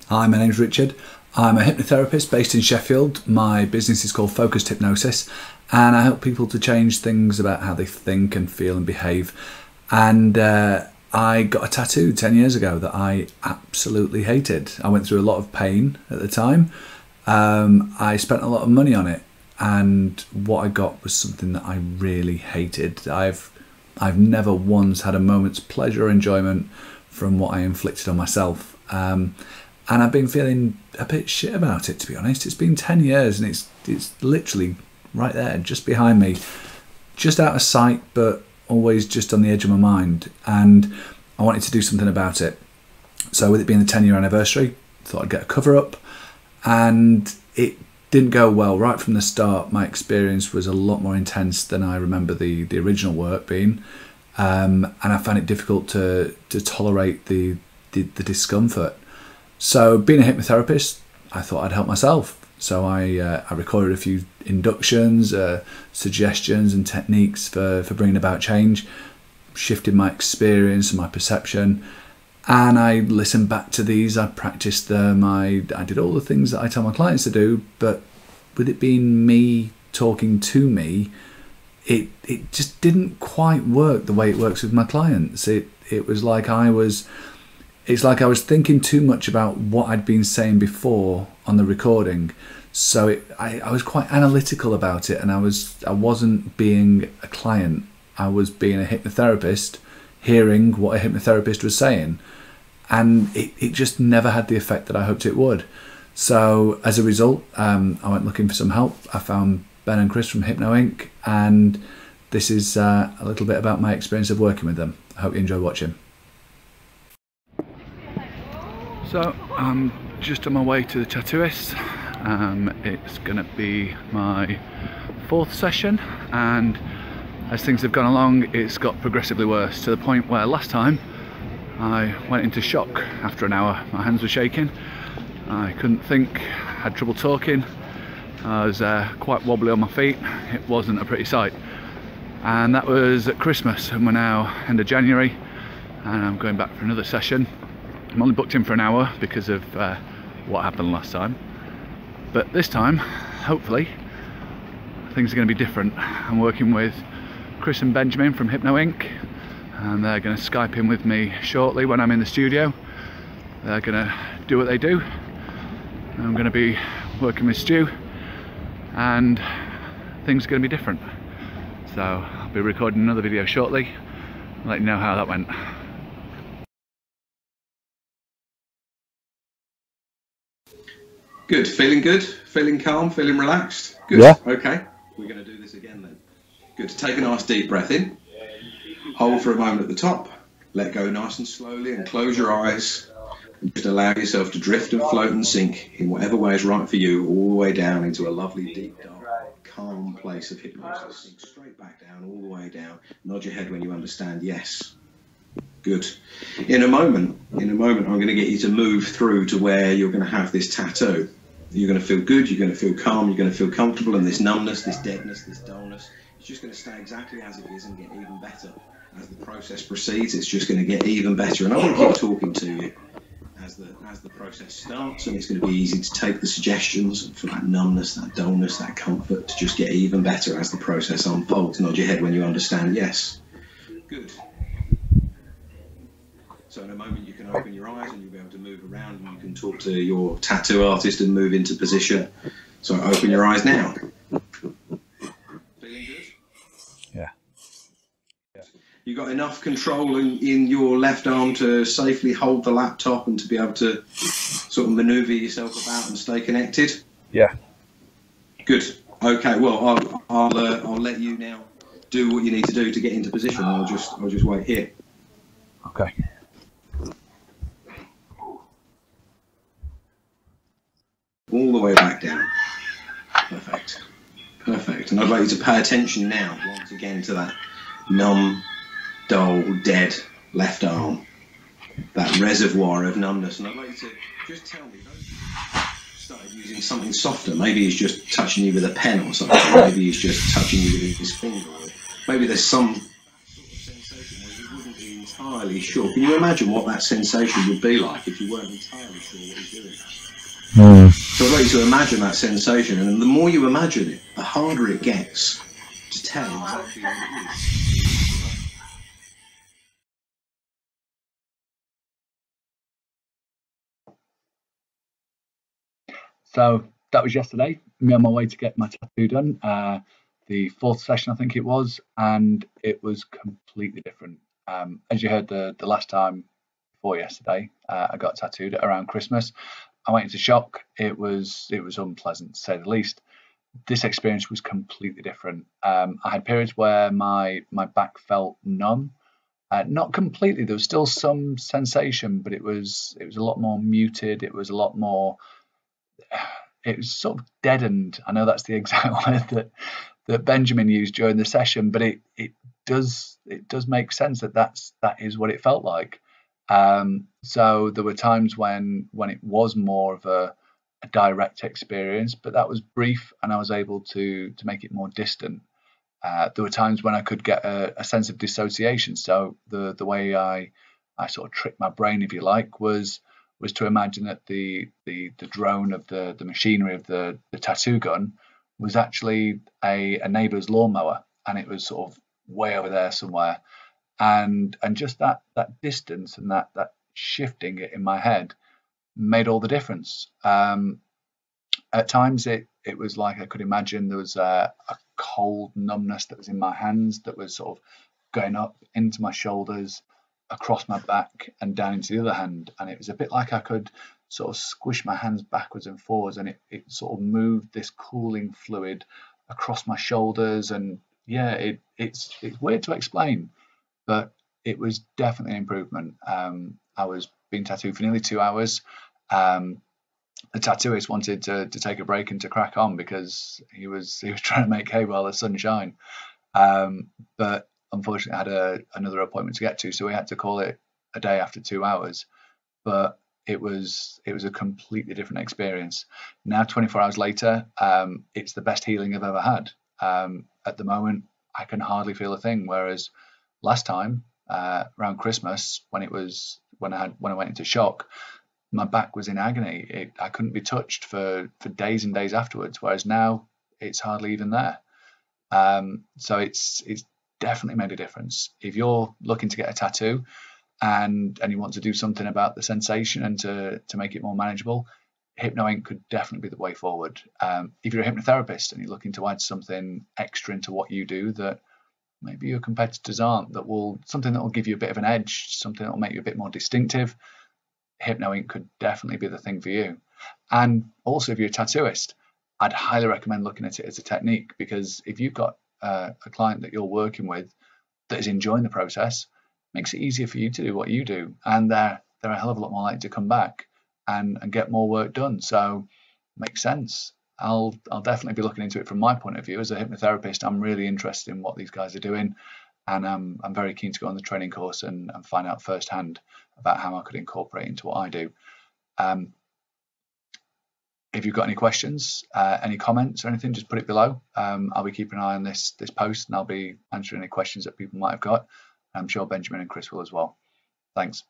Hi, my name's Richard. I'm a hypnotherapist based in Sheffield. My business is called Focused Hypnosis, and I help people to change things about how they think and feel and behave. And I got a tattoo 10 years ago that I absolutely hated. I went through a lot of pain at the time. I spent a lot of money on it, and what I got was something that I really hated. I've never once had a moment's pleasure or enjoyment from what I inflicted on myself. And I've been feeling a bit shit about it, to be honest. It's been 10 years and it's literally right there, just behind me, just out of sight, but always just on the edge of my mind. And I wanted to do something about it. So with it being the 10-year anniversary, I thought I'd get a cover up, and it didn't go well right from the start. My experience was a lot more intense than I remember the original work being. And I found it difficult to tolerate the discomfort. So being a hypnotherapist, I thought I'd help myself. So I recorded a few inductions, suggestions and techniques for bringing about change, shifted my experience and my perception. And I listened back to these, I practiced them, I did all the things that I tell my clients to do, but with it being me talking to me, it just didn't quite work the way it works with my clients. It was like it's like I was thinking too much about what I'd been saying before on the recording. So I was quite analytical about it, and I wasn't being a client. I was being a hypnotherapist, hearing what a hypnotherapist was saying. And it just never had the effect that I hoped it would. So as a result, I went looking for some help. I found Ben and Chris from Hypno Ink, and this is a little bit about my experience of working with them. I hope you enjoy watching. So I'm just on my way to the tattooist. It's going to be my 4th session, and as things have gone along, it's got progressively worse, to the point where last time I went into shock after an hour. My hands were shaking, I couldn't think, had trouble talking, I was quite wobbly on my feet. It wasn't a pretty sight. And that was at Christmas, and we're now end of January, and I'm going back for another session. I'm only booked in for an hour because of what happened last time, but this time hopefully things are going to be different. I'm working with Chris and Benjamin from Hypno Ink, and they're going to Skype in with me shortly when I'm in the studio. They're going to do what they do. I'm going to be working with Stu, and things are going to be different. So I'll be recording another video shortly, let you know how that went. Good, feeling calm, feeling relaxed. Good. Yeah. Okay, we're going to do this again then. Good, take a nice deep breath in, hold for a moment at the top, let go nice and slowly, and close your eyes, and just allow yourself to drift and float and sink in whatever way is right for you, all the way down into a lovely deep dark calm place of hypnosis. Sink straight back down, all the way down. Nod your head when you understand yes. Good. In a moment I'm going to get you to move through to where you're going to have this tattoo. You're going to feel good, you're going to feel calm, you're going to feel comfortable, and this numbness, this deadness, this dullness, it's just going to stay exactly as it is and get even better. As the process proceeds, it's just going to get even better. And I'm going to keep talking to you as the process starts, and it's going to be easy to take the suggestions for that numbness, that dullness, that comfort to just get even better as the process unfolds. Nod your head when you understand yes. Good. So in a moment you can open your eyes and you'll be able to move around, and you can talk to your tattoo artist and move into position. So open your eyes now. Feeling good? Yeah. You got enough control in your left arm to safely hold the laptop and to be able to sort of maneuver yourself about and stay connected? Yeah. Good. Okay, well I'll let you now do what you need to do to get into position. I'll just wait here. Okay. All the way back down. Perfect. Perfect. And I'd like you to pay attention now, once again, to that numb, dull, dead left arm. That reservoir of numbness. And I'd like you to just tell me, started using something softer. Maybe he's just touching you with a pen or something. Maybe he's just touching you with his finger. Or maybe there's some sort of sensation where wouldn't be entirely sure. Can you imagine what that sensation would be like if you weren't entirely sure what he's doing? So I'd like you to imagine that sensation, and the more you imagine it, the harder it gets to tell exactly what it is. So that was yesterday, me on my way to get my tattoo done, the 4th session I think it was, and it was completely different. As you heard the last time before yesterday, I got tattooed around Christmas. I went into shock. It was unpleasant to say the least. This experience was completely different. I had periods where my back felt numb. Not completely, there was still some sensation, but it was a lot more muted. It was a lot more, it was sort of deadened. I know that's the exact word that Benjamin used during the session, but it does make sense that is what it felt like. So there were times when it was more of a direct experience, but that was brief, and I was able to make it more distant. There were times when I could get a sense of dissociation. So the way I sort of tricked my brain, if you like, was to imagine that the drone of the machinery of the tattoo gun was actually a neighbour's lawnmower, and it was sort of way over there somewhere. And just that distance and that shifting it in my head made all the difference. At times it was like I could imagine there was a cold numbness that was in my hands that was sort of going up into my shoulders, across my back and down into the other hand, and it was a bit like I could sort of squish my hands backwards and forwards, and it sort of moved this cooling fluid across my shoulders. And yeah, it's weird to explain, but it was definitely an improvement. I was being tattooed for nearly 2 hours. The tattooist wanted to take a break and to crack on because he was trying to make hay while the sun shine. But unfortunately, I had another appointment to get to, so we had to call it a day after 2 hours. But it was a completely different experience. Now, 24 hours later, it's the best healing I've ever had. At the moment, I can hardly feel a thing. Whereas last time, around Christmas, when I went into shock, my back was in agony. I couldn't be touched for days and days afterwards. Whereas now, it's hardly even there. So it's definitely made a difference. If you're looking to get a tattoo and you want to do something about the sensation and to make it more manageable, Hypno Ink could definitely be the way forward. If you're a hypnotherapist and you're looking to add something extra into what you do that maybe your competitors aren't, something that will give you a bit of an edge, something that will make you a bit more distinctive, Hypno Ink could definitely be the thing for you. And also, if you're a tattooist, I'd highly recommend looking at it as a technique, because if you've got a client that you're working with that is enjoying the process, it makes it easier for you to do what you do, and they're a hell of a lot more likely to come back and get more work done. So it makes sense. I'll definitely be looking into it from my point of view as a hypnotherapist. I'm really interested in what these guys are doing, and I'm very keen to go on the training course and find out firsthand about how I could incorporate into what I do. If you've got any questions, any comments or anything, just put it below. I'll be keeping an eye on this post, and I'll be answering any questions that people might have got. I'm sure Benjamin and Chris will as well. Thanks.